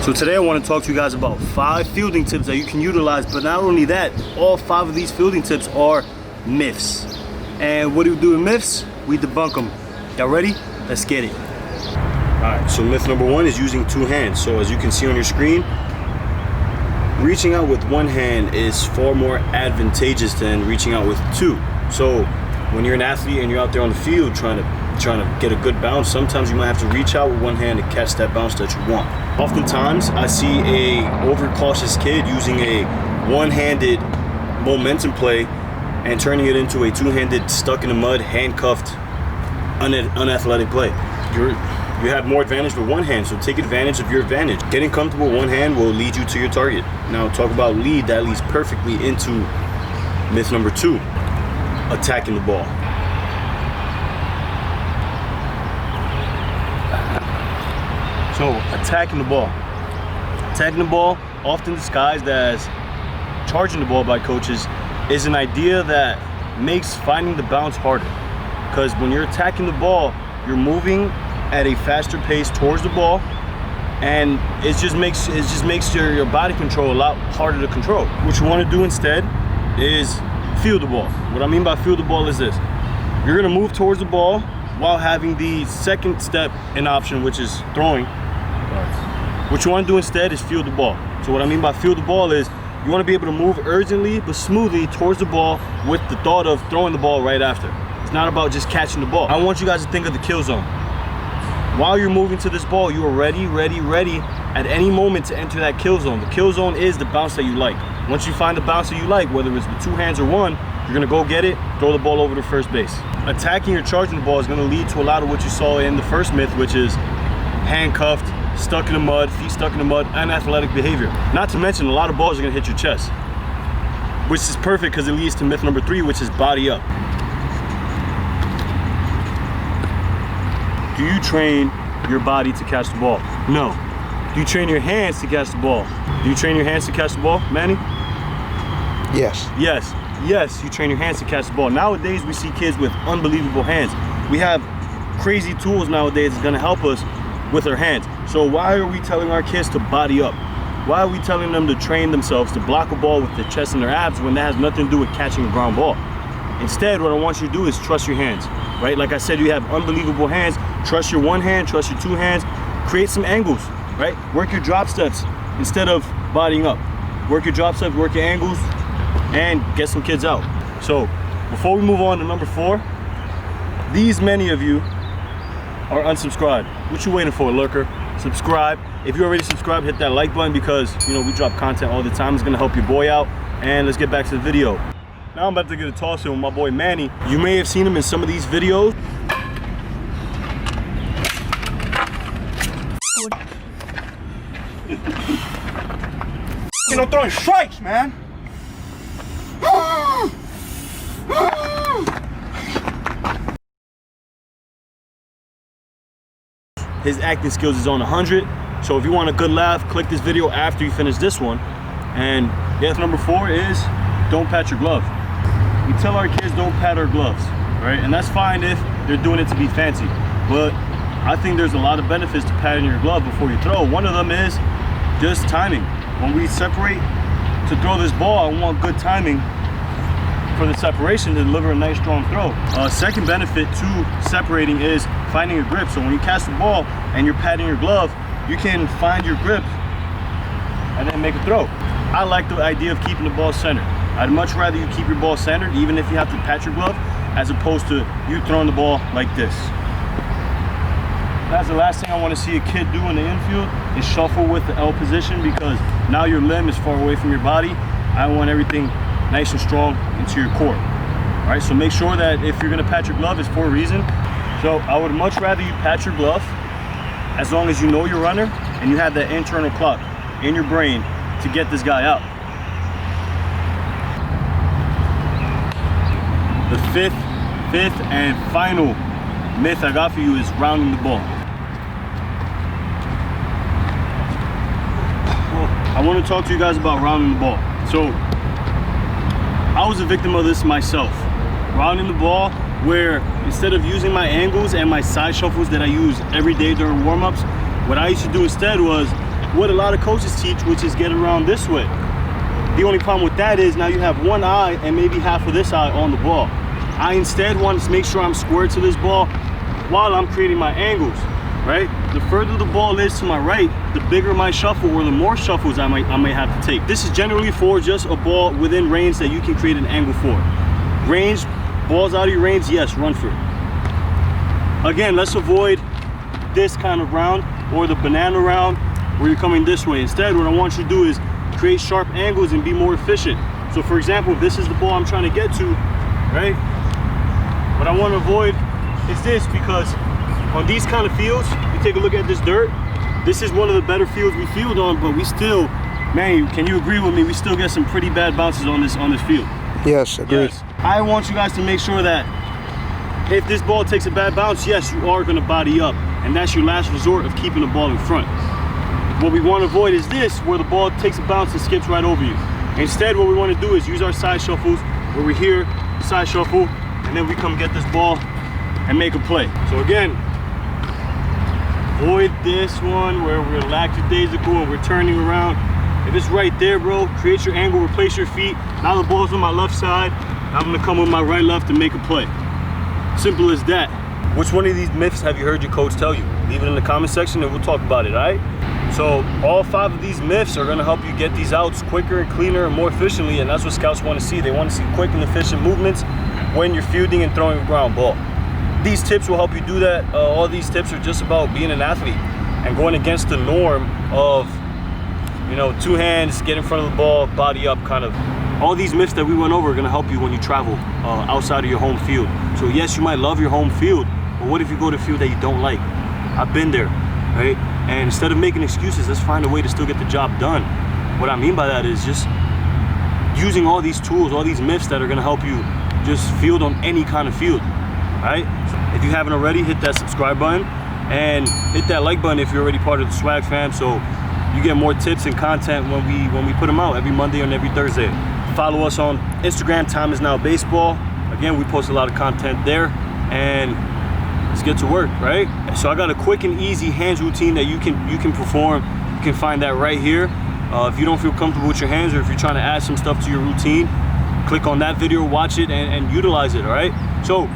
So today I want to talk to you guys about 5 fielding tips that you can utilize, but not only that, all 5 of these fielding tips are myths. And what do we do with myths? We debunk them. Y'all ready? Let's get it. Alright, so myth number 1 is using 2 hands. So as you can see on your screen, reaching out with 1 hand is far more advantageous than reaching out with 2. So when you're an athlete and you're out there on the field trying to get a good bounce, sometimes you might have to reach out with 1 hand to catch that bounce that you want. Oftentimes I see a overcautious kid using a 1-handed momentum play and turning it into a 2-handed stuck in the mud, handcuffed, unathletic play. You have more advantage with 1 hand, so take advantage of your advantage. Getting comfortable with 1 hand will lead you to your target. Now talk about lead, that leads perfectly into myth number 2, attacking the ball. So attacking the ball. Attacking the ball, often disguised as charging the ball by coaches, is an idea that makes finding the bounce harder. Because when you're attacking the ball, you're moving at a faster pace towards the ball, and it just makes your body control a lot harder to control. What you want to do instead is field the ball. What I mean by field the ball is this: you're gonna move towards the ball while having the second step in option, which is throwing. What you want to do instead is field the ball. So what I mean by field the ball is you want to be able to move urgently but smoothly towards the ball with the thought of throwing the ball right after. It's not about just catching the ball. I want you guys to think of the kill zone. While you're moving to this ball, you are ready at any moment to enter that kill zone. The kill zone is the bounce that you like. Once you find the bounce that you like, whether it's with 2 hands or 1, you're gonna go get it, throw the ball over to first base. Attacking or charging the ball is gonna lead to a lot of what you saw in the first myth, which is handcuffed, stuck in the mud, feet stuck in the mud, unathletic behavior. Not to mention, a lot of balls are gonna hit your chest, which is perfect because it leads to myth number 3, which is body up. Do you train your body to catch the ball? No. Do you train your hands to catch the ball? Do you train your hands to catch the ball, Manny? Yes. Yes, you train your hands to catch the ball. Nowadays, we see kids with unbelievable hands. We have crazy tools nowadays that's gonna help us with our hands. So why are we telling our kids to body up? Why are we telling them to train themselves to block a ball with their chest and their abs when that has nothing to do with catching a ground ball? Instead, what I want you to do is trust your hands, right? Like I said, you have unbelievable hands. Trust your 1 hand, trust your 2 hands. Create some angles, right? Work your drop steps instead of bodying up. Work your drop steps, work your angles, and get some kids out. So before we move on to number 4, many of you are unsubscribed. What you waiting for, lurker? Subscribe. If you already subscribed, hit that like button because, you know, we drop content all the time. It's gonna help your boy out. And let's get back to the video. Now I'm about to get a toss in with my boy Manny. You may have seen him in some of these videos. You know, throwing strikes, man. His acting skills is on 100. So if you want a good laugh, click this video after you finish this one. And myth number 4 is don't pat your glove. We tell our kids don't pat our gloves, right? And that's fine if they're doing it to be fancy. But I think there's a lot of benefits to patting your glove before you throw. One of them is just timing. When we separate to throw this ball, I want good timing for the separation to deliver a nice strong throw. Second benefit to separating is finding a grip. So when you catch the ball and you're patting your glove, you can find your grip and then make a throw. I like the idea of keeping the ball centered. I'd much rather you keep your ball centered, even if you have to pat your glove, as opposed to you throwing the ball like this. That's the last thing I want to see a kid do in the infield is shuffle with the L position, because now your limb is far away from your body. I want everything nice and strong into your core. All right, so make sure that if you're gonna pat your glove, it's for a reason. So I would much rather you pat your glove as long as you know your runner and you have that internal clock in your brain to get this guy out. The fifth and final myth I got for you is rounding the ball. I want to talk to you guys about rounding the ball. So I was a victim of this myself. Rounding the ball, where instead of using my angles and my side shuffles that I use every day during warm-ups, what I used to do instead was what a lot of coaches teach, which is get around this way. The only problem with that is now you have one eye and maybe half of this eye on the ball. I instead want to make sure I'm square to this ball while I'm creating my angles, right? The further the ball is to my right, the bigger my shuffle or the more shuffles I may have to take. This is generally for just a ball within range that you can create an angle for. Range, balls out of your range, yes, run for it. Again, let's avoid this kind of round or the banana round where you're coming this way. Instead, what I want you to do is create sharp angles and be more efficient. So for example, if this is the ball I'm trying to get to, right? What I want to avoid is this, because on these kind of fields, you take a look at this dirt, this is one of the better fields we field on, but we still, Manny, can you agree with me? We still get some pretty bad bounces on this field. Yes, agreed. Yes. I want you guys to make sure that if this ball takes a bad bounce, yes, you are going to body up, and that's your last resort of keeping the ball in front. What we want to avoid is this, where the ball takes a bounce and skips right over you. Instead, what we want to do is use our side shuffles, where we're here, side shuffle, and then we come get this ball and make a play. So again, avoid this one where we're lackadaisical and we're turning around. If it's right there, bro, create your angle, replace your feet. Now the ball's on my left side. I'm gonna come with my right left and make a play. Simple as that. Which one of these myths have you heard your coach tell you? Leave it in the comment section and we'll talk about it, all right? So all 5 of these myths are gonna help you get these outs quicker and cleaner and more efficiently, and that's what scouts wanna see. They wanna see quick and efficient movements when you're fielding and throwing a ground ball. These tips will help you do that. All these tips are just about being an athlete and going against the norm of, you know, 2 hands, get in front of the ball, body up kind of. All these myths that we went over are gonna help you when you travel outside of your home field. So yes, you might love your home field, but what if you go to a field that you don't like? I've been there, right? And instead of making excuses, let's find a way to still get the job done. What I mean by that is just using all these tools, all these myths that are gonna help you just field on any kind of field, right? If you haven't already, hit that subscribe button and hit that like button if you're already part of the Swag fam, so you get more tips and content when we put them out every Monday and every Thursday. Follow us on Instagram, Time Is Now Baseball. Again, we post a lot of content there, and let's get to work, right? So I got a quick and easy hands routine that you can perform. You can find that right here. If you don't feel comfortable with your hands, or if you're trying to add some stuff to your routine, click on that video, watch it, and utilize it, all right? So